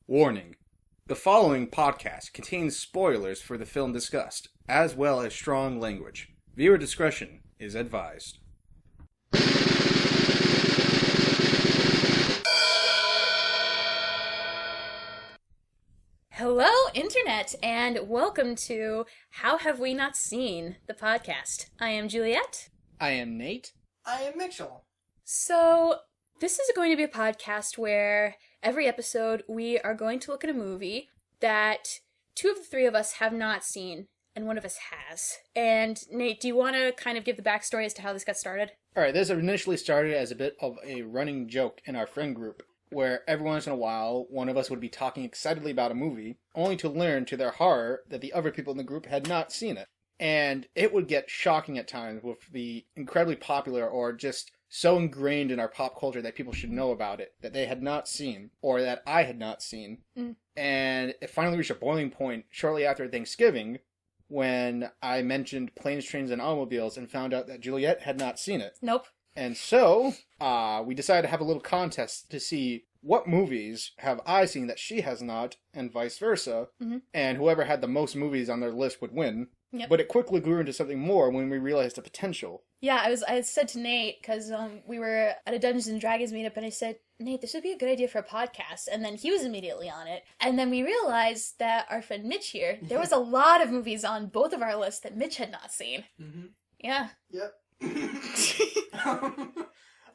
Warning. The following podcast contains spoilers for the film discussed, as well as strong language. Viewer discretion is advised. Hello, Internet, and welcome to How Have We Not Seen, the podcast. I am Juliet. I am Nate. I am Mitchell. So, this is going to be a podcast where every episode we are going to look at a movie that two of the three of us have not seen, and one of us has. And Nate, do you want to kind of give the backstory as to how this got started? Alright, this initially started as a bit of a running joke in our friend group, where every once in a while, one of us would be talking excitedly about a movie, only to learn to their horror that the other people in the group had not seen it. And it would get shocking at times with the incredibly popular or just so ingrained in our pop culture that people should know about it, that they had not seen, or that I had not seen. And it finally reached a boiling point shortly after Thanksgiving, when I mentioned Planes, Trains, and Automobiles and found out that Juliet had not seen it. Nope. And so, we decided to have a little contest to see what movies have I seen that she has not, and vice versa. Mm-hmm. And whoever had the most movies on their list would win. Yep. But it quickly grew into something more when we realized the potential. Yeah, I said to Nate, because we were at a Dungeons & Dragons meetup, and I said, Nate, this would be a good idea for a podcast. And then he was immediately on it. And then we realized that our friend Mitch here, there was a lot of movies on both of our lists that Mitch had not seen. Mm-hmm. Yeah. Yep.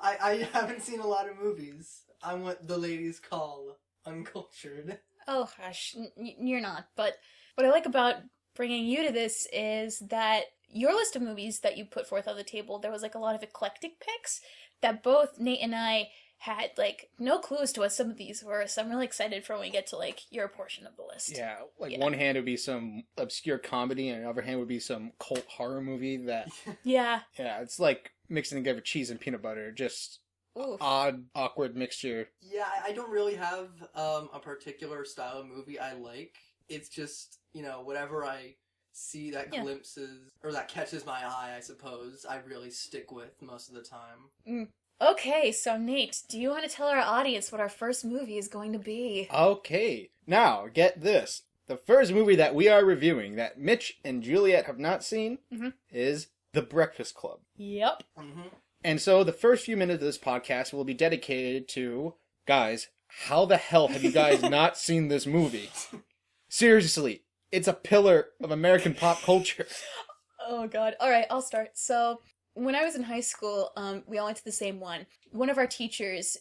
I haven't seen a lot of movies. I'm what the ladies call uncultured. Oh, gosh, you're not. But what I like about bringing you to this is that your list of movies that you put forth on the table, there was, like, a lot of eclectic picks that both Nate and I had, like, no clues to what some of these were, so I'm really excited for when we get to, like, your portion of the list. Yeah, one hand would be some obscure comedy, and the other hand would be some cult horror movie that... Yeah. Yeah, it's like mixing together cheese and peanut butter, just Oof. odd, awkward mixture. Yeah, I don't really have a particular style of movie I like. It's just, whatever I see that glimpses, or that catches my eye, I suppose, I really stick with most of the time. Okay, so Nate, do you want to tell our audience what our first movie is going to be? Okay, now, get this. The first movie that we are reviewing that Mitch and Juliet have not seen is The Breakfast Club. Yep. Mm-hmm. And so the first few minutes of this podcast will be dedicated to, guys, how the hell have you guys not seen this movie? Seriously, it's a pillar of American pop culture. Oh, God. All right, I'll start. So, when I was in high school, we all went to the same one. One of our teachers,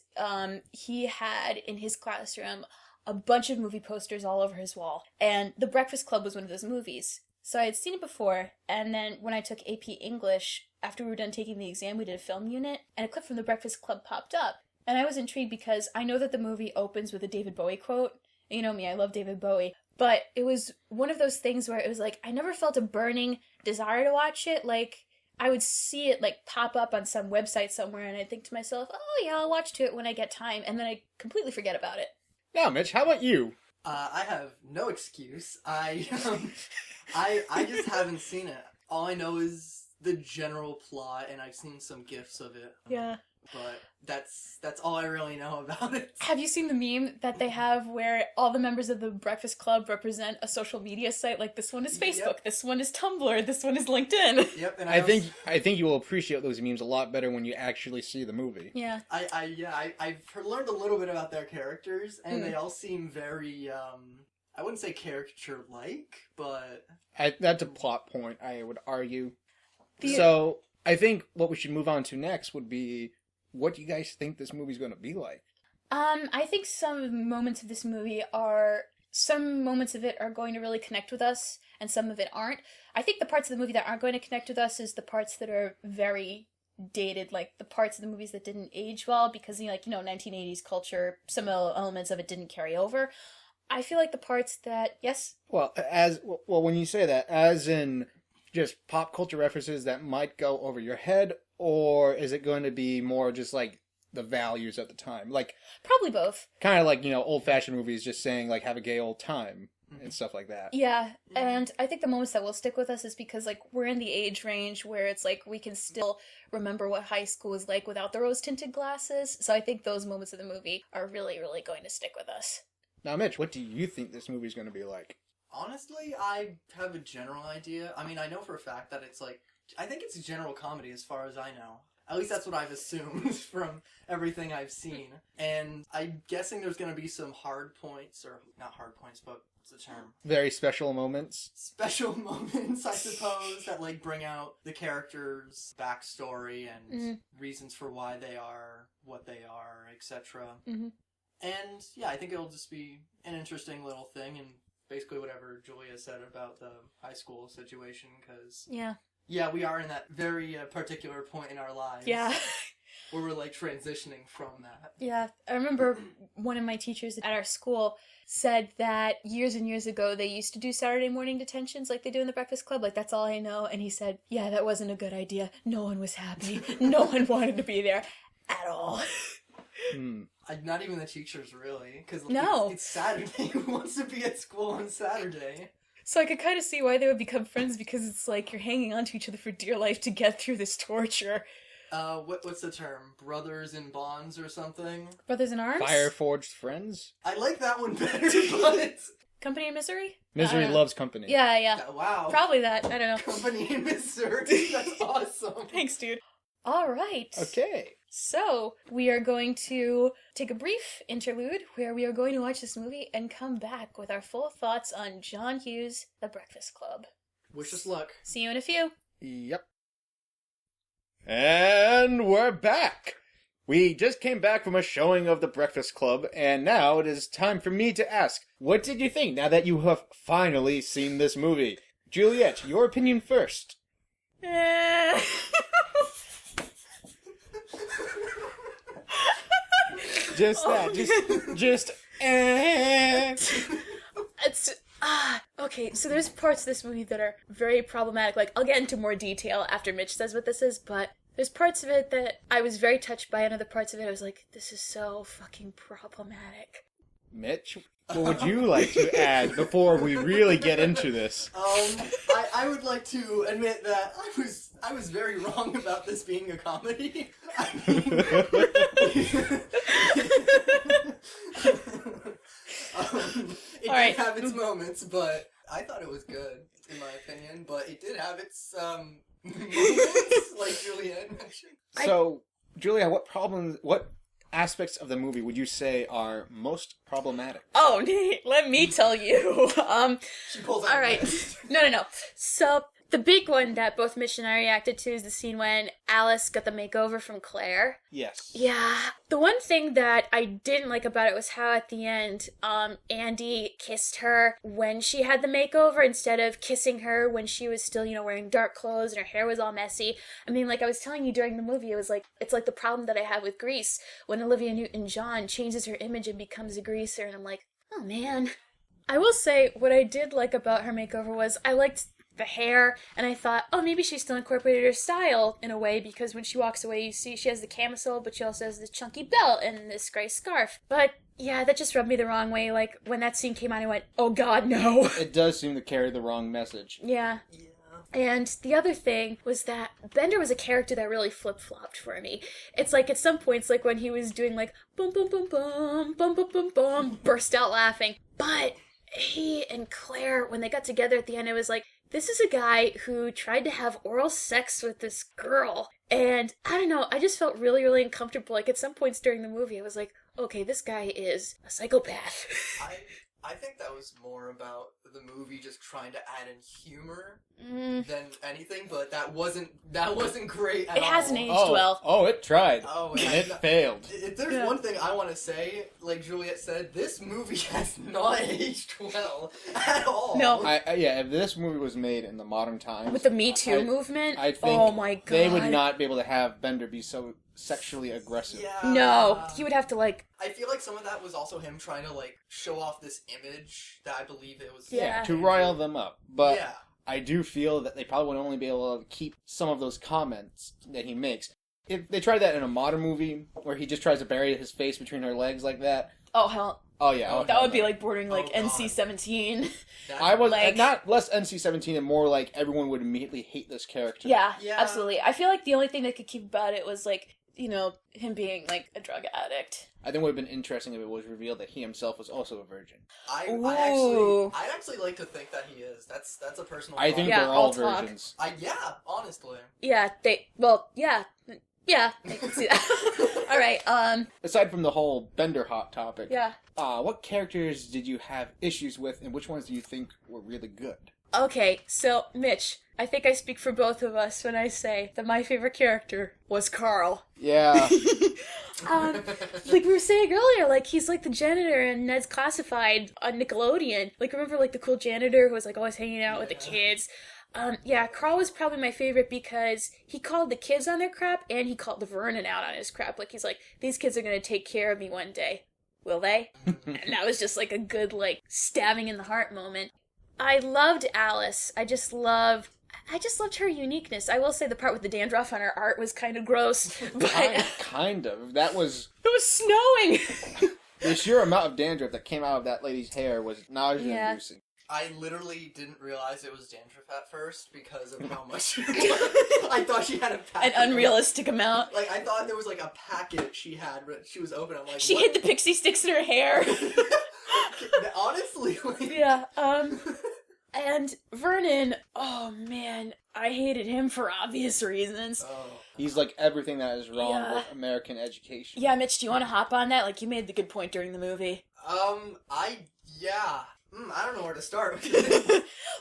he had in his classroom a bunch of movie posters all over his wall. And The Breakfast Club was one of those movies. So I had seen it before, and then when I took AP English, after we were done taking the exam, we did a film unit, and a clip from The Breakfast Club popped up. And I was intrigued because I know that the movie opens with a David Bowie quote. You know me, I love David Bowie. But it was one of those things where it was like, I never felt a burning desire to watch it. Like, I would see it, like, pop up on some website somewhere, and I'd think to myself, oh, yeah, I'll watch to it when I get time, and then I completely forget about it. Now, Mitch, how about you? I have no excuse. I just haven't seen it. All I know is the general plot, and I've seen some gifs of it. Yeah. But that's all I really know about it. Have you seen the meme that they have where all the members of the Breakfast Club represent a social media site? Like, this one is Facebook, This one is Tumblr, this one is LinkedIn. Yep, and I think you will appreciate those memes a lot better when you actually see the movie. Yeah. I've learned a little bit about their characters, and they all seem very, I wouldn't say caricature-like, but... That's a plot point, I would argue. So, I think what we should move on to next would be, what do you guys think this movie's going to be like? I think some moments of this movie some moments of it are going to really connect with us, and some of it aren't. I think the parts of the movie that aren't going to connect with us is the parts that are very dated, like the parts of the movies that didn't age well, because, 1980s culture, some elements of it didn't carry over. I feel like the parts that, yes? Well, when you say that, as in just pop culture references that might go over your head, or is it going to be more just like the values at the time? Like, probably both. Kind of like, old-fashioned movies just saying, like, have a gay old time and stuff like that. Yeah, and I think the moments that will stick with us is because, like, we're in the age range where it's like we can still remember what high school was like without the rose-tinted glasses. So I think those moments of the movie are really, really going to stick with us. Now, Mitch, what do you think this movie's going to be like? Honestly, I have a general idea. I mean, I know for a fact that it's like, I think it's a general comedy as far as I know. At least that's what I've assumed from everything I've seen. And I'm guessing there's going to be some hard points, or not hard points, but what's the term? Very special moments. Special moments, I suppose, that like bring out the characters' backstory and reasons for why they are what they are, etc. Mm-hmm. And yeah, I think it'll just be an interesting little thing, and basically whatever Julia said about the high school situation, because yeah, we are in that very particular point in our lives. Yeah. Where we're like transitioning from that. Yeah, I remember one of my teachers at our school said that years and years ago they used to do Saturday morning detentions like they do in the Breakfast Club. Like, that's all I know. And he said, yeah, that wasn't a good idea. No one was happy. No one wanted to be there at all. Not even the teachers, really. Because it's Saturday. Who wants to be at school on Saturday? So I could kind of see why they would become friends, because it's like you're hanging on to each other for dear life to get through this torture. What's the term? Brothers in bonds or something? Brothers in arms? Fire forged friends? I like that one better, but... Company in Misery? Misery loves company. Yeah. Wow. Probably that. I don't know. Company in Misery. That's awesome. Thanks, dude. All right. Okay. So, we are going to take a brief interlude where we are going to watch this movie and come back with our full thoughts on John Hughes' The Breakfast Club. Wish us luck. See you in a few. Yep. And we're back! We just came back from a showing of The Breakfast Club, and now it is time for me to ask, what did you think now that you have finally seen this movie? Juliet, your opinion first. Just that. It's okay, so there's parts of this movie that are very problematic. Like, I'll get into more detail after Mitch says what this is, but there's parts of it that I was very touched by, and other parts of it I was like, this is so fucking problematic. Mitch, what would you like to add before we really get into this? I would like to admit that I was very wrong about this being a comedy. I mean, it did have its moments, but I thought it was good, in my opinion. But it did have its moments, like Julianne mentioned. So, Julia, what aspects of the movie would you say are most problematic? Oh, let me tell you. She pulls out all right. No. So, the big one that both Mitch and I reacted to is the scene when Alice got the makeover from Claire. Yes. Yeah. The one thing that I didn't like about it was how at the end, Andy kissed her when she had the makeover instead of kissing her when she was still, wearing dark clothes and her hair was all messy. I mean, like I was telling you during the movie, it's like the problem that I have with Grease when Olivia Newton-John changes her image and becomes a greaser, and I'm like, oh man. I will say what I did like about her makeover was I liked the hair, and I thought, oh, maybe she still incorporated her style in a way, because when she walks away, you see she has the camisole, but she also has this chunky belt and this gray scarf. But yeah, that just rubbed me the wrong way. Like, when that scene came on, I went, oh god, no. It does seem to carry the wrong message. Yeah. And the other thing was that Bender was a character that really flip-flopped for me. It's like, at some points, like when he was doing like, boom, boom, boom, boom, boom, boom, boom, boom, burst out laughing. But he and Claire, when they got together at the end, it was like, this is a guy who tried to have oral sex with this girl. And I don't know, I just felt really, really uncomfortable. Like, at some points during the movie, I was like, okay, this guy is a psychopath. I think that was more about the movie just trying to add in humor than anything, but that wasn't great at all. It hasn't aged well. Oh, it tried. Oh, it failed. If there's one thing I want to say, like Juliet said, this movie has not aged well at all. No. If this movie was made in the modern times... With the Me Too movement? I think oh my god. they would not be able to have Bender be so sexually aggressive. Yeah. No, he would have to, like... I feel like some of that was also him trying to, like, show off this image that I believe it was... Yeah. To rile them up. But yeah. I do feel that they probably would only be able to keep some of those comments that he makes. If they tried that in a modern movie, where he just tries to bury his face between her legs like that... Oh, hell... Oh, yeah. That would be, like, bordering, like, God. NC-17. I was like... not less NC-17 and more like everyone would immediately hate this character. Yeah, Yeah. absolutely. I feel like the only thing they could keep about it was, like, him being, like, a drug addict. I think it would have been interesting if it was revealed that he himself was also a virgin. I'd actually like to think that he is. That's a personal I thought. think Yeah, they're all I'll talk. virgins. Honestly. Yeah, yeah, I can see that. All right, Aside from the whole Bender hot topic, yeah. what characters did you have issues with, and which ones do you think were really good? Okay, so, Mitch, I think I speak for both of us when I say that my favorite character was Carl. Yeah. Like we were saying earlier, like, he's like the janitor in Ned's Classified on Nickelodeon. Like, remember, like, the cool janitor who was, like, always hanging out with the kids? Yeah, Carl was probably my favorite because he called the kids on their crap, and he called the Vernon out on his crap. Like, he's like, these kids are gonna take care of me one day. Will they? And that was just, like, a good, like, stabbing in the heart moment. I loved Alice. I just loved her uniqueness. I will say the part with the dandruff on her art was kind of gross, but kind of. That was... It was snowing! The sheer amount of dandruff that came out of that lady's hair was nausea-inducing. I literally didn't realize it was dandruff at first because of how much it was. I thought she had a packet. An unrealistic amount. Like, I thought there was, like, a packet she had, but she was open. I'm like, She what? hid the pixie sticks in her hair. Honestly. Like... Yeah, and Vernon, oh man, I hated him for obvious reasons. Oh. He's like everything that is wrong Yeah. with American education. Yeah, Mitch, do you want to hop on that? Like, you made the good point during the movie. I don't know where to start.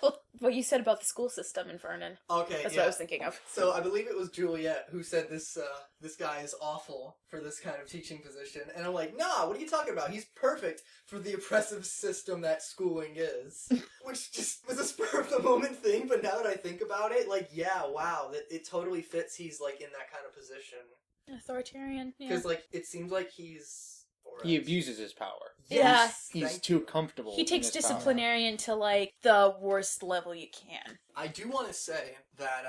Well, what you said about the school system in Vernon. Okay, That's yeah. what I was thinking of. So I believe it was Juliet who said this guy is awful for this kind of teaching position. And I'm like, nah, what are you talking about? He's perfect for the oppressive system that schooling is. Which just was a spur of the moment thing, but now that I think about it, like, yeah, wow, it totally fits he's, like, in that kind of position. Authoritarian, yeah. Because, like, it seems like he's... He abuses his power. Yes, He's thank too you. comfortable. He takes in his power. disciplinarian to, like, the worst level you can. I do want to say that,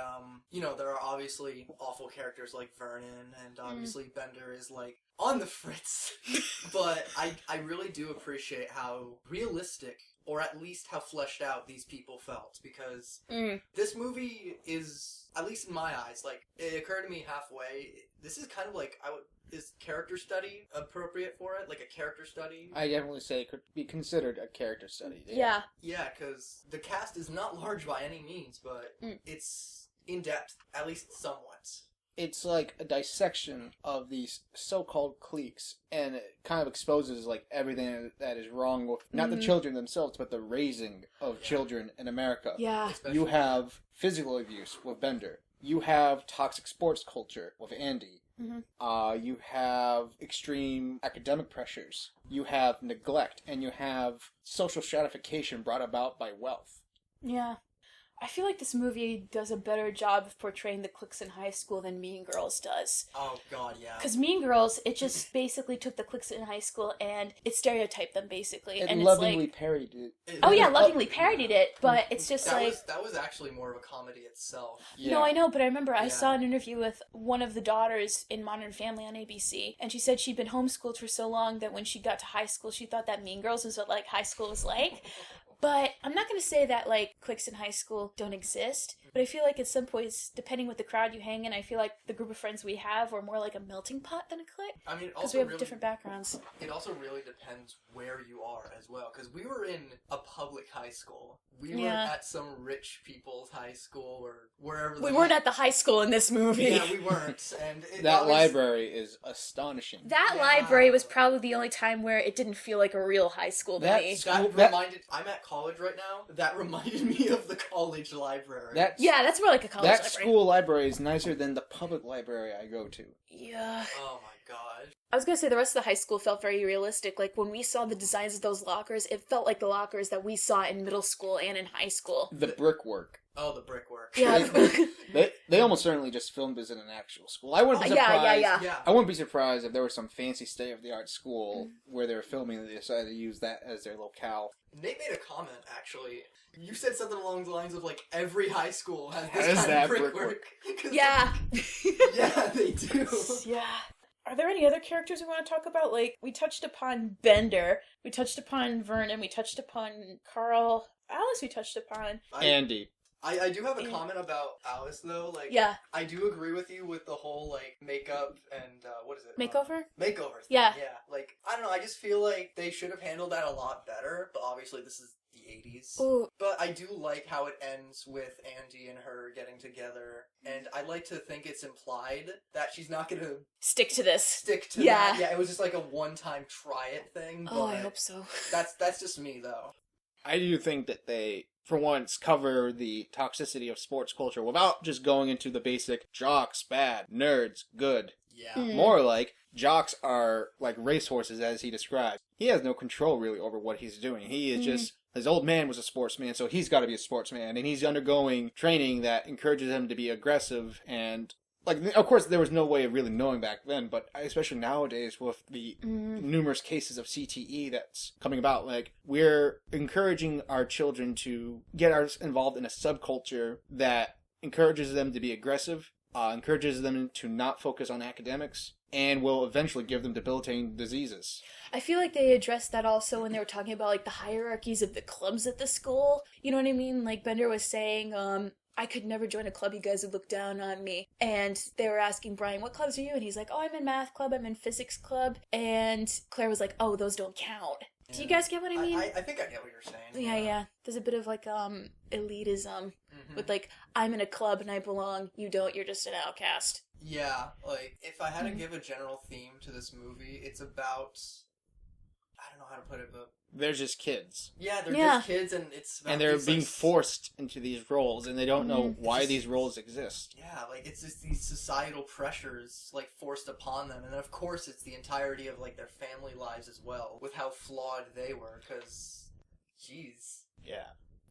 there are obviously awful characters like Vernon, and obviously Bender is, like, on the fritz. But I really do appreciate how realistic, or at least how fleshed out these people felt, because this movie is, at least in my eyes, like, it occurred to me halfway, this is kind of like, is character study appropriate for it? Like a character study? I definitely say it could be considered a character study. Yeah. Yeah, because the cast is not large by any means, but it's in-depth, at least somewhat. It's like a dissection of these so-called cliques, and it kind of exposes like everything that is wrong with not the children themselves, but the raising of children in America. Yeah. Especially- You have physical abuse with Bender. You have toxic sports culture with Andy. You have extreme academic pressures. You have neglect, and you have social stratification brought about by wealth. Yeah. I feel like this movie does a better job of portraying the cliques in high school than Mean Girls does. Oh, God, yeah. Because Mean Girls, it just basically took the cliques in high school and it stereotyped them, basically. It and lovingly it's like, parodied it. oh yeah, lovingly parodied it, but it's just that was actually more of a comedy itself. Yeah. No, I know, but I remember I Yeah. saw an interview with one of the daughters in Modern Family on ABC, and she said she'd been homeschooled for so long that when she got to high school, she thought that Mean Girls was what, like, high school was like. But I'm not going to say that, like, cliques in high school don't exist, but I feel like at some points, depending with the crowd you hang in, I feel like the group of friends we have are more like a melting pot than a clique. I mean, Because also we have really, different backgrounds. it also really depends where you are as well. Because we were in a public high school. We weren't at some rich people's high school or wherever. We weren't at the high school in this movie. Yeah, we weren't. And That library is astonishing. That Yeah. library was probably the only time where it didn't feel like a real high school to me. I'm at college right now. That reminded me of the college library. Yeah, that's more like a college that library. school library is nicer than the public library I go to. Yeah. Oh my god. I was gonna say the rest of the high school felt very realistic. Like, when we saw the designs of those lockers, it felt like the lockers that we saw in middle school and in high school. The brickwork. Oh, the brickwork. Yeah. They almost certainly just filmed this in an actual school. I wouldn't be surprised. Yeah. I wouldn't be surprised if there was some fancy state-of-the-art school where they were filming and they decided to use that as their locale. Nate made a comment, actually. You said something along the lines of, like, every high school has this Has kind that of brickwork. Yeah. Yeah, they do. Yeah. Are there any other characters we want to talk about? Like, we touched upon Bender, we touched upon Vernon, we touched upon Carl, Alice we touched upon. Andy. I do have a comment about Alice, though. Like, Yeah. I do agree with you with the whole, like, makeup and, what is it? Makeover? Makeover thing, Yeah. Like, I don't know, I just feel like they should have handled that a lot better, but obviously this is the 80s. Ooh. But I do like how it ends with Andy and her getting together, and I like to think it's implied that she's not gonna Stick to this. stick to Yeah. that. Yeah, it was just like a one-time try it thing, but Oh, I hope so. that's just me, though. I do think that they, for once, cover the toxicity of sports culture without just going into the basic jocks bad, nerds good. Yeah. Mm. More like jocks are like racehorses, as he described. He has no control really over what he's doing. He is just, his old man was a sportsman, so he's got to be a sportsman, and he's undergoing training that encourages him to be aggressive and. Like, of course, there was no way of really knowing back then, but especially nowadays with the numerous cases of CTE that's coming about, like, we're encouraging our children to get involved in a subculture that encourages them to be aggressive, encourages them to not focus on academics, and will eventually give them debilitating diseases. I feel like they addressed that also when they were talking about, like, the hierarchies of the clubs at the school. You know what I mean? Like, Bender was saying, I could never join a club, you guys would look down on me. And they were asking Brian, what clubs are you? And he's like, oh, I'm in math club, I'm in physics club. And Claire was like, oh, those don't count. Yeah. Do you guys get what I mean? I think I get what you're saying. Yeah. There's a bit of, like, elitism with, like, I'm in a club and I belong, you don't, you're just an outcast. Yeah, like, if I had to give a general theme to this movie, it's about... I don't know how to put it, but... They're just kids. Yeah, they're just kids, and it's about and they're these, being like, forced into these roles, and they don't know why these roles exist. Yeah, like, it's just these societal pressures, like, forced upon them, and then, of course, it's the entirety of, like, their family lives as well, with how flawed they were, because... Jeez. Yeah.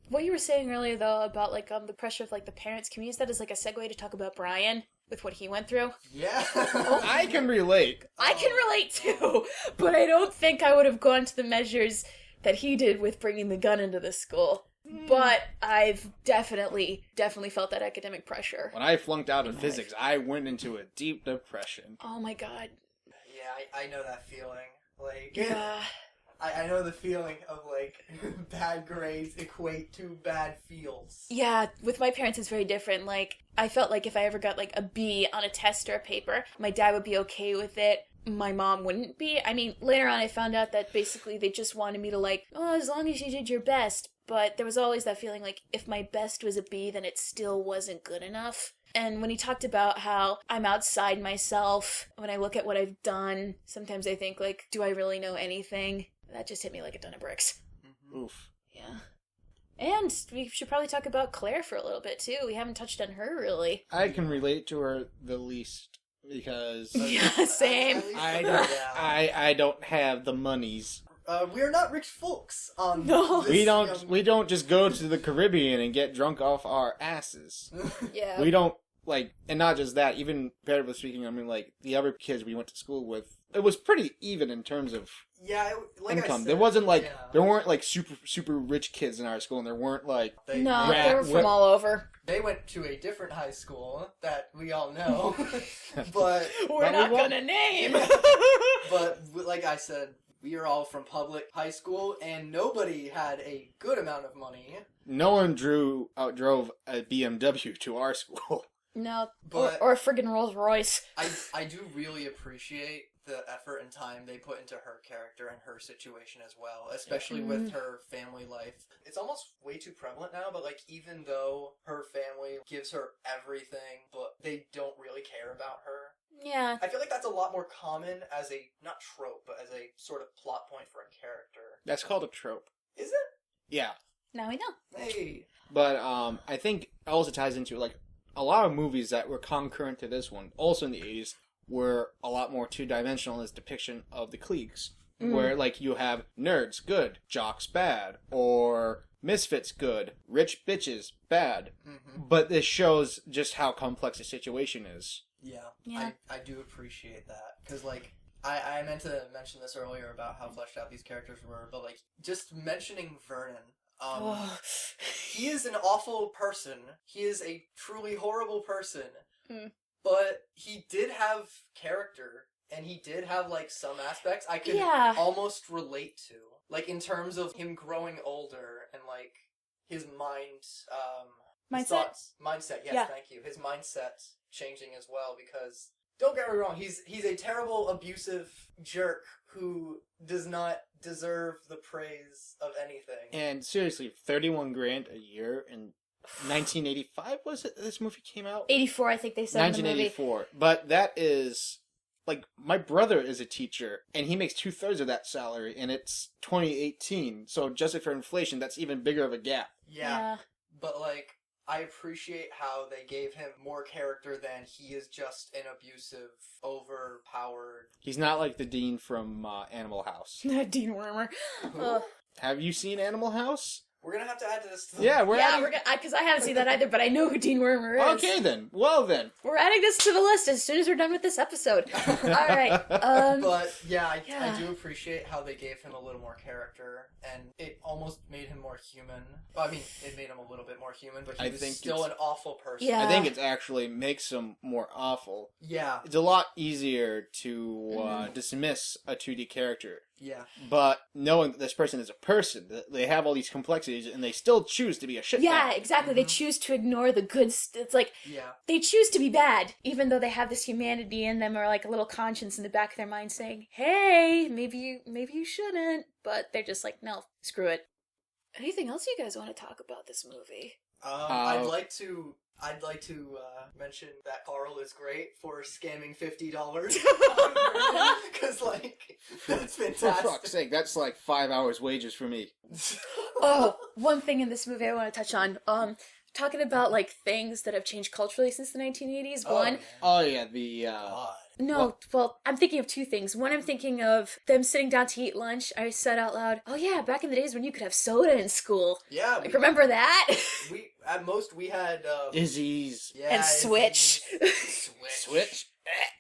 What you were saying earlier, though, about, like, the pressure of, like, the parents, can we use that as, like, a segue to talk about Brian? With what he went through. Yeah. I can relate. I can relate too, but I don't think I would have gone to the measures that he did with bringing the gun into the school. But I've definitely felt that academic pressure. When I flunked out of physics, I went into a deep depression. Oh my god. Yeah, I know that feeling. Like, Yeah. I know the feeling of, like, bad grades equate to bad feels. Yeah, with my parents it's very different. Like, I felt like if I ever got, like, a B on a test or a paper, my dad would be okay with it. My mom wouldn't be. I mean, later on I found out that basically they just wanted me to, like, oh, as long as you did your best. But there was always that feeling like, if my best was a B, then it still wasn't good enough. And when he talked about how I'm outside myself, when I look at what I've done, sometimes I think, like, do I really know anything? That just hit me like a ton of bricks. Oof. Yeah. And we should probably talk about Claire for a little bit, too. We haven't touched on her, really. I can relate to her the least, because... Yeah, same. I don't have the monies. We're not rich folks. No. We don't just go to the Caribbean and get drunk off our asses. Yeah. We don't, like, and not just that, even comparatively speaking, I mean, like, the other kids we went to school with, it was pretty even in terms of income. There wasn't, like, there weren't, like, super rich kids in our school, and there weren't, like... They were from all over. They went to a different high school that we all know, but... We're not gonna name! But, like I said, we are all from public high school, and nobody had a good amount of money. No one drove a BMW to our school. No, but or a friggin' Rolls Royce. I do really appreciate the effort and time they put into her character and her situation as well, especially with her family life. It's almost way too prevalent now, but, like, even though her family gives her everything, but they don't really care about her. Yeah. I feel like that's a lot more common as a, not trope, but as a sort of plot point for a character. That's called a trope. Is it? Yeah. Now we know. Hey. But I think it also ties into, like, a lot of movies that were concurrent to this one, also in the 80s, were a lot more two-dimensional in its depiction of the cliques. Where, like, you have nerds, good, jocks, bad, or misfits, good, rich bitches, bad. But this shows just how complex the situation is. Yeah. I do appreciate that. Because, like, I meant to mention this earlier about how fleshed out these characters were, but, like, just mentioning Vernon... he is an awful person. He is a truly horrible person. But he did have character, and he did have, like, some aspects I could almost relate to. Like, in terms of him growing older, and, like, his mind, His Mindset? thoughts. Mindset, yes, Yeah. thank you. His mindset's changing as well because, don't get me wrong, he's a terrible, abusive jerk who does not deserve the praise of anything. And seriously, 31 grand a year in 1985 was it this movie came out? 84, I think they said in the movie. 1984. But that is like my brother is a teacher and he makes 2/3 of that salary and it's 2018. So adjusted for inflation, that's even bigger of a gap. Yeah. But like, I appreciate how they gave him more character than he is just an abusive, overpowered. He's not like the dean from Animal House. Dean Wormer. Have you seen Animal House? We're gonna have to add to this. Yeah, we're gonna, because I haven't seen that either, but I know who Dean Wormer is. Okay then. Well then. We're adding this to the list as soon as we're done with this episode. Alright, But yeah, I do appreciate how they gave him a little more character, and it almost made him more human. Well, I mean, it made him a little bit more human, but he was still an awful person. Yeah. I think it actually makes him more awful. Yeah. It's a lot easier to dismiss a 2D character. Yeah. But knowing that this person is a person, they have all these complexities, and they still choose to be a shitbag. Yeah, exactly. They choose to ignore the good. It's like they choose to be bad, even though they have this humanity in them, or like a little conscience in the back of their mind saying, "Hey, maybe you shouldn't." But they're just like, "No, screw it." Anything else you guys want to talk about this movie? I'd like to mention that Carl is great for scamming $50. Because, like, that's fantastic. For fuck's sake, that's like 5 hours wages for me. Oh, one thing in this movie I want to touch on. Talking about, like, things that have changed culturally since the 1980s. Oh, yeah, the, No, well, I'm thinking of two things. One, I'm thinking of them sitting down to eat lunch. I said out loud, "Oh yeah, back in the days when you could have soda in school." Yeah. Like, remember that? At most, we had, Izzy's. Yeah, and Switch. Switch?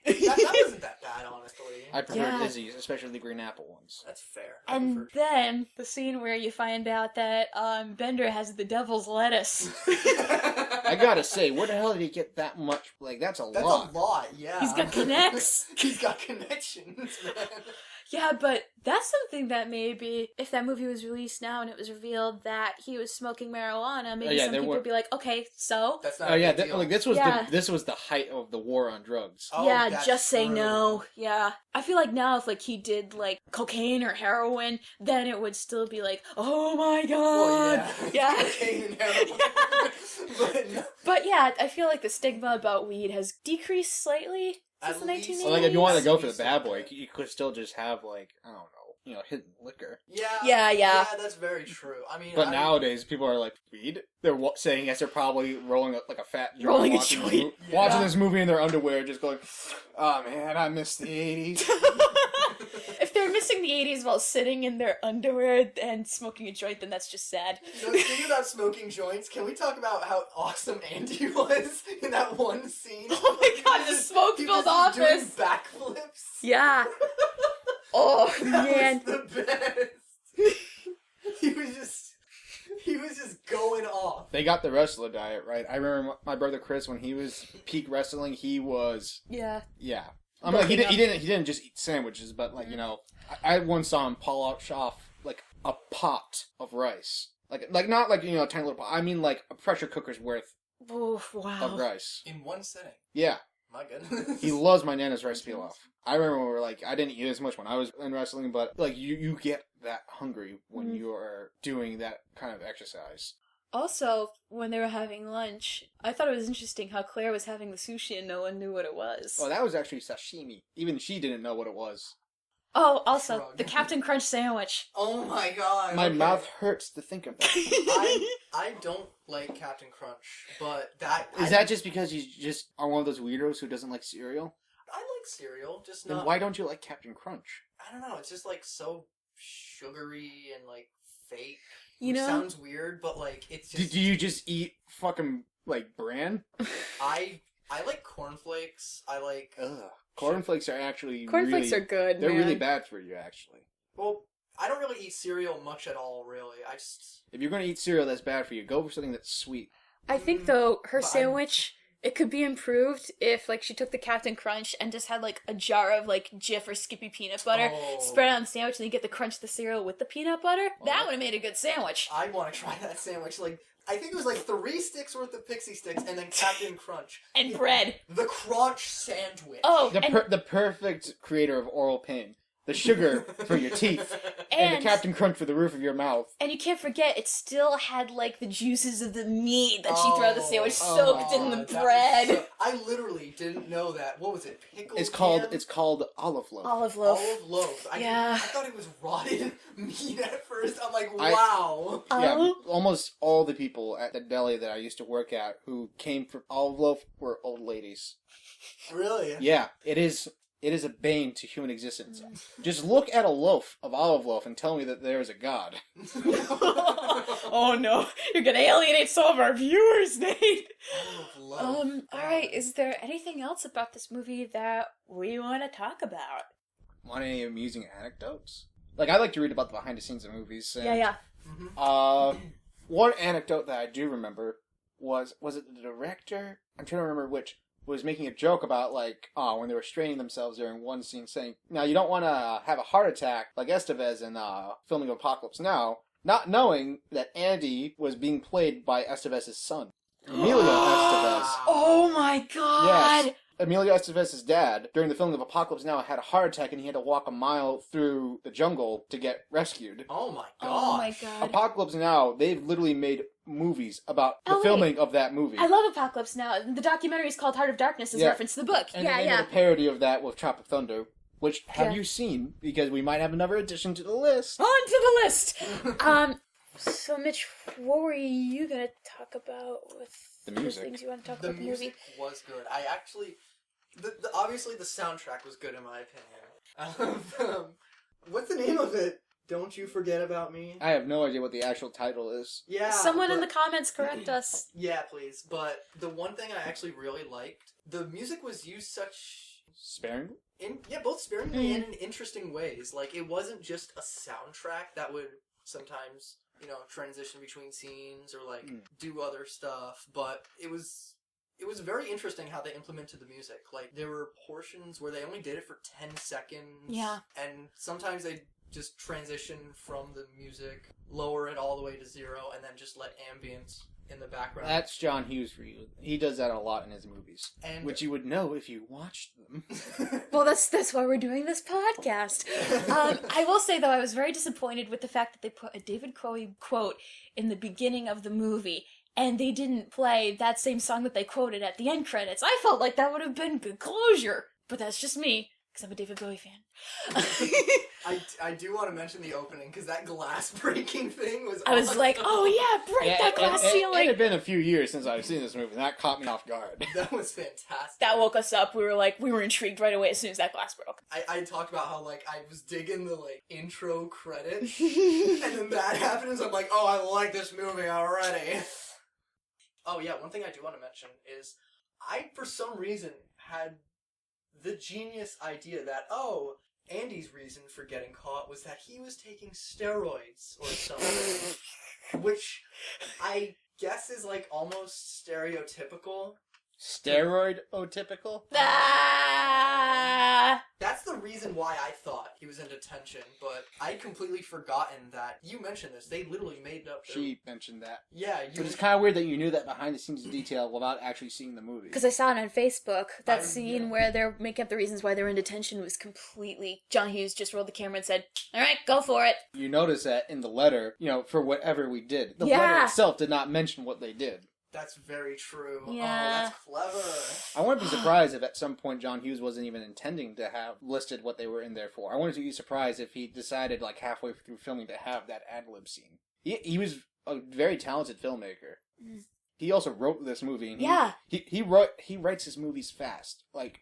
that wasn't that bad, honestly. I prefer Izzy's, especially the green apple ones. That's fair. And then, the scene where you find out that Bender has the devil's lettuce. I gotta say, where the hell did he get that much? Like, that's a lot. That's a lot, yeah. He's got connects. He's got connections, man. Yeah, but that's something that maybe, if that movie was released now and it was revealed that he was smoking marijuana, maybe some people would be like, "Okay, so?" That's not this was the height of the war on drugs. Oh, yeah, just say true. no. Yeah. I feel like now if like he did like cocaine or heroin, then it would still be like, "Oh my god." Well, yeah. Cocaine and heroin. But yeah, I feel like the stigma about weed has decreased slightly since the 1980s. Well, like, if you want to go for the bad boy, you could still just have, like, I don't know, hidden liquor. Yeah, that's very true. I mean, but nowadays, people are like, weed? They're saying yes, they're probably rolling like a fat joint. Rolling a joint. Watching this movie in their underwear, just going, "Oh man, I miss the 80s. If they're missing the 80s while sitting in their underwear and smoking a joint, then that's just sad. So, speaking about smoking joints, can we talk about how awesome Andy was in that one scene? Oh my god, the smoke-filled office! Doing backflips. Yeah. Oh, man. That was the best. He was just going off. They got the wrestler diet right. I remember my brother Chris, when he was peak wrestling, he was... Yeah. I mean, he didn't just eat sandwiches, but, like, I once saw him polish off, like, a pot of rice. Like not like, a tiny little pot. I mean, like, a pressure cooker's worth of rice. In one sitting. Yeah. My goodness. He loves my Nana's rice pilaf. I remember, like, I didn't eat as much when I was in wrestling, but, like, you get that hungry when you are doing that kind of exercise. Also, when they were having lunch, I thought it was interesting how Claire was having the sushi and no one knew what it was. Oh, that was actually sashimi. Even she didn't know what it was. Oh, also, the Captain Crunch sandwich. Oh my god. My mouth hurts to think of that. I don't like Captain Crunch, but that... Is that just because you just are one of those weirdos who doesn't like cereal? I like cereal, just Then not... why don't you like Captain Crunch? I don't know, it's just, like, so sugary and, like, fake. You know? Sounds weird, but, like, it's just... Do you just eat fucking, like, bran? I like cornflakes. I like... Ugh. Cornflakes are actually Cornflakes are good, They're man. really bad for you, actually. Well, I don't really eat cereal much at all, really. I just... If you're going to eat cereal that's bad for you, go for something that's sweet. I think, though, her But sandwich It could be improved if, like, she took the Captain Crunch and just had, like, a jar of, like, Jif or Skippy peanut butter, spread it on the sandwich, and then you get the crunch of the cereal with the peanut butter. That would have made a good sandwich. I want to try that sandwich. Like, I think it was like 3 sticks worth of Pixie Sticks and then Captain Crunch. And bread. The Crunch sandwich. Oh, The perfect creator of oral pain. The sugar for your teeth. And the Captain Crunch for the roof of your mouth. And you can't forget, it still had, like, the juices of the meat that she threw out the sandwich soaked in the bread. I literally didn't know that. What was it? Pickled It's called olive loaf. Olive loaf. Olive loaf. Yeah. I thought it was rotted meat at first. I'm like, wow. Yeah, almost all the people at the deli that I used to work at who came from olive loaf were old ladies. Really? Yeah, it is a bane to human existence. Just look at a loaf of olive loaf and tell me that there is a god. Oh no, you're gonna alienate some of our viewers, Nate. Olive loaf. Alright, is there anything else about this movie that we want to talk about? Want any amusing anecdotes? Like, I like to read about the behind the scenes of movies. And, Yeah. one anecdote that I do remember was it the director? I'm trying to remember which. Was making a joke about, like, when they were straining themselves during one scene, saying, now, you don't want to have a heart attack like Estevez in filming of Apocalypse Now, not knowing that Andy was being played by Estevez's son, Emilio Estevez. Oh my god! Yes. Emilio Estevez's dad, during the filming of Apocalypse Now, had a heart attack and he had to walk a mile through the jungle to get rescued. Oh my god. Oh my god. Apocalypse Now, they've literally made movies about the filming of that movie. I love Apocalypse Now. The documentary is called Heart of Darkness, as reference to the book. And they made a parody of that with Tropic Thunder, which have you seen? Because we might have another addition to the list. On to the list! So Mitch, what were you gonna talk about with the music? Things you want to talk The about the movie? music was good. I actually... obviously the soundtrack was good in my opinion. What's the name of it? Don't You Forget About Me? I have no idea what the actual title is. Yeah. Someone in the comments correct us. Yeah, please. But the one thing I actually really liked, the music was used Sparingly? both sparingly and in interesting ways. Like, it wasn't just a soundtrack that would sometimes, transition between scenes or, like, do other stuff, but it was very interesting how they implemented the music. Like, there were portions where they only did it for 10 seconds. Yeah. And sometimes they just transition from the music, lower it all the way to 0, and then just let ambience in the background. That's John Hughes for you. He does that a lot in his movies. Which you would know if you watched them. Well, that's why we're doing this podcast. I will say, though, I was very disappointed with the fact that they put a David Bowie quote in the beginning of the movie, and they didn't play that same song that they quoted at the end credits. I felt like that would have been good closure. But that's just me, because I'm a David Bowie fan. I do want to mention the opening, because that glass breaking thing was I was like, oh yeah, break that glass ceiling! It had been a few years since I've seen this movie, and that caught me off guard. That was fantastic. That woke us up. We were intrigued right away as soon as that glass broke. I talked about how, like, I was digging the, like, intro credits, and then that happens, I'm like, oh, I like this movie already. Oh yeah, one thing I do want to mention is, I, for some reason, had the genius idea that, Andy's reason for getting caught was that he was taking steroids or something. Which guess is, like, almost stereotypical. Steroid-o-typical? That's the reason why I thought he was in detention, but I'd completely forgotten that. You mentioned this. They literally made up their... She mentioned that. Yeah, But it's kind of weird that you knew that behind-the-scenes detail without actually seeing the movie. Because I saw it on Facebook. That scene where they're making up the reasons why they're in detention was completely... John Hughes just rolled the camera and said, alright, go for it. You notice that in the letter, for whatever we did. The letter itself did not mention what they did. That's very true. Yeah. Oh, that's clever. I wouldn't be surprised if at some point John Hughes wasn't even intending to have listed what they were in there for. I wouldn't be surprised if he decided, like, halfway through filming to have that ad-lib scene. He was a very talented filmmaker. He also wrote this movie. And he writes his movies fast. Like,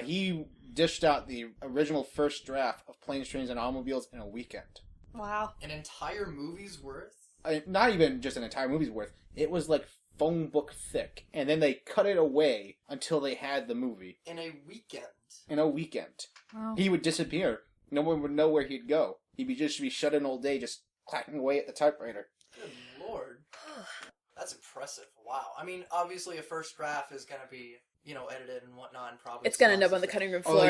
he dished out the original first draft of Planes, Trains, and Automobiles in a weekend. Wow. An entire movie's worth? Not even just an entire movie's worth. It was like phone book thick, and then they cut it away until they had the movie. In a weekend. Wow. He would disappear. No one would know where he'd go. He'd just be shut in all day, just clacking away at the typewriter. Good lord. That's impressive. Wow. I mean, obviously a first draft is going to be, edited and whatnot, and probably... It's going to end up on the cutting room floor.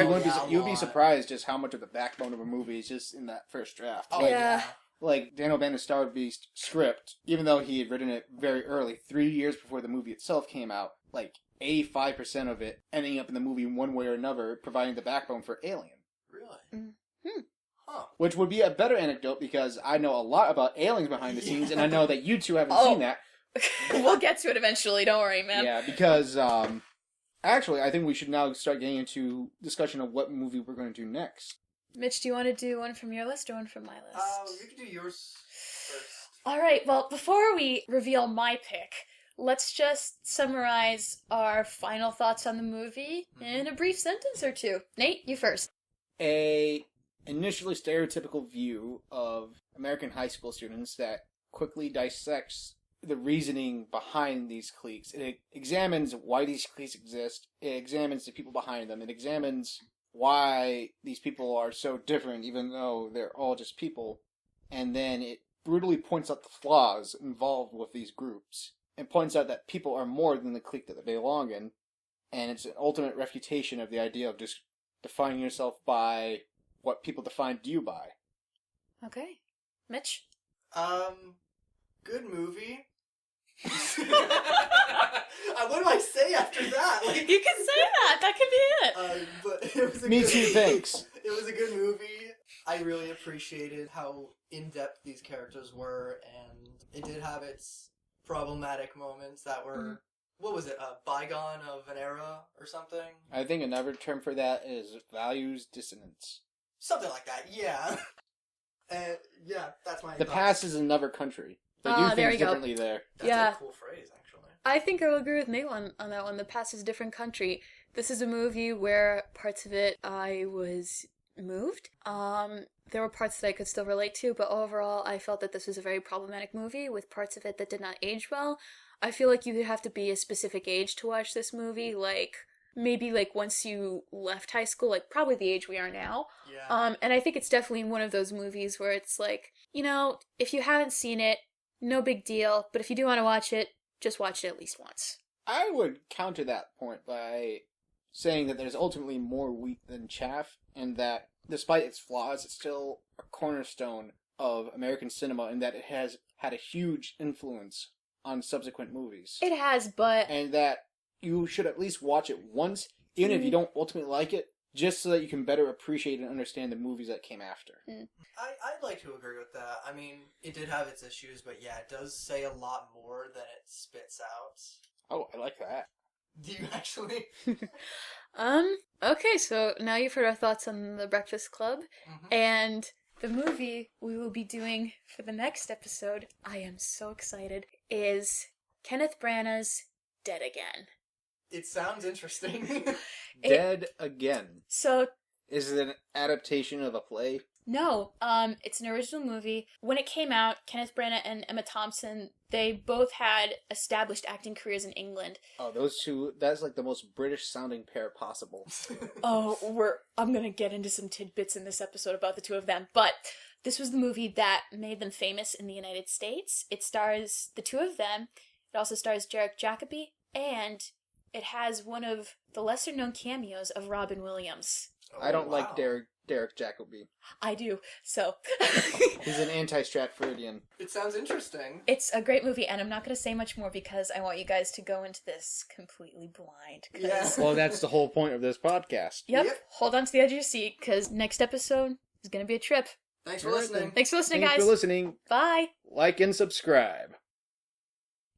You'd be surprised just how much of the backbone of a movie is just in that first draft. Oh, yeah. Like, Dan O'Bannon's Star Beast script, even though he had written it very early, 3 years before the movie itself came out, like, 85% of it ending up in the movie one way or another, providing the backbone for Alien. Really? Mm-hmm. Huh. Which would be a better anecdote because I know a lot about aliens behind the scenes, and I know that you two haven't seen that. We'll get to it eventually, don't worry, man. Yeah, because, actually, I think we should now start getting into discussion of what movie we're going to do next. Mitch, do you want to do one from your list or one from my list? You can do yours first. Alright, well, before we reveal my pick, let's just summarize our final thoughts on the movie in a brief sentence or two. Nate, you first. A initially stereotypical view of American high school students that quickly dissects the reasoning behind these cliques. It examines why these cliques exist. It examines the people behind them. It examines why these people are so different, even though they're all just people. And then it brutally points out the flaws involved with these groups. And points out that people are more than the clique that they belong in. And it's an ultimate refutation of the idea of just defining yourself by what people defined you by. Okay. Mitch? Good movie. What do I say after that? You can say that. That can be it. But it was Me too, thanks. It was a good movie. I really appreciated how in-depth these characters were, and it did have its problematic moments that were, what was it, a bygone of an era or something? I think another term for that is values dissonance. Something like that, yeah. And yeah, that's my The thoughts. past is another country. They do there things you go. differently there. That's a cool phrase, actually. I think I will agree with Nate on that one. The past is a different country. This is a movie where parts of it I was moved. There were parts that I could still relate to, but overall I felt that this was a very problematic movie with parts of it that did not age well. I feel like you would have to be a specific age to watch this movie, maybe once you left high school, probably the age we are now. Yeah. And I think it's definitely one of those movies where it's if you haven't seen it, no big deal, but if you do want to watch it, just watch it at least once. I would counter that point by saying that there's ultimately more wheat than chaff, and that despite its flaws, it's still a cornerstone of American cinema, and that it has had a huge influence on subsequent movies. It has, but... And that you should at least watch it once, even if you don't ultimately like it, just so that you can better appreciate and understand the movies that came after. I'd like to agree with that. I mean, it did have its issues, but yeah, it does say a lot more than it spits out. Oh, I like that. Do you actually? Okay, so now you've heard our thoughts on The Breakfast Club, and the movie we will be doing for the next episode, I am so excited, is Kenneth Branagh's Dead Again. It sounds interesting. Dead Again. So... Is it an adaptation of a play? No, it's an original movie. When it came out, Kenneth Branagh and Emma Thompson, they both had established acting careers in England. Oh, those two, that's the most British sounding pair possible. I'm gonna get into some tidbits in this episode about the two of them, but this was the movie that made them famous in the United States. It stars the two of them. It also stars Derek Jacobi, and it has one of the lesser-known cameos of Robin Williams. Oh, I don't like Derek Jacobi. I do, so... He's an anti-Stratfordian. It sounds interesting. It's a great movie, and I'm not going to say much more because I want you guys to go into this completely blind. Yeah. Well, that's the whole point of this podcast. Yep. Hold on to the edge of your seat, because next episode is going to be a trip. Thanks for listening. Thanks for listening, guys. Thanks for listening. Bye. Like and subscribe.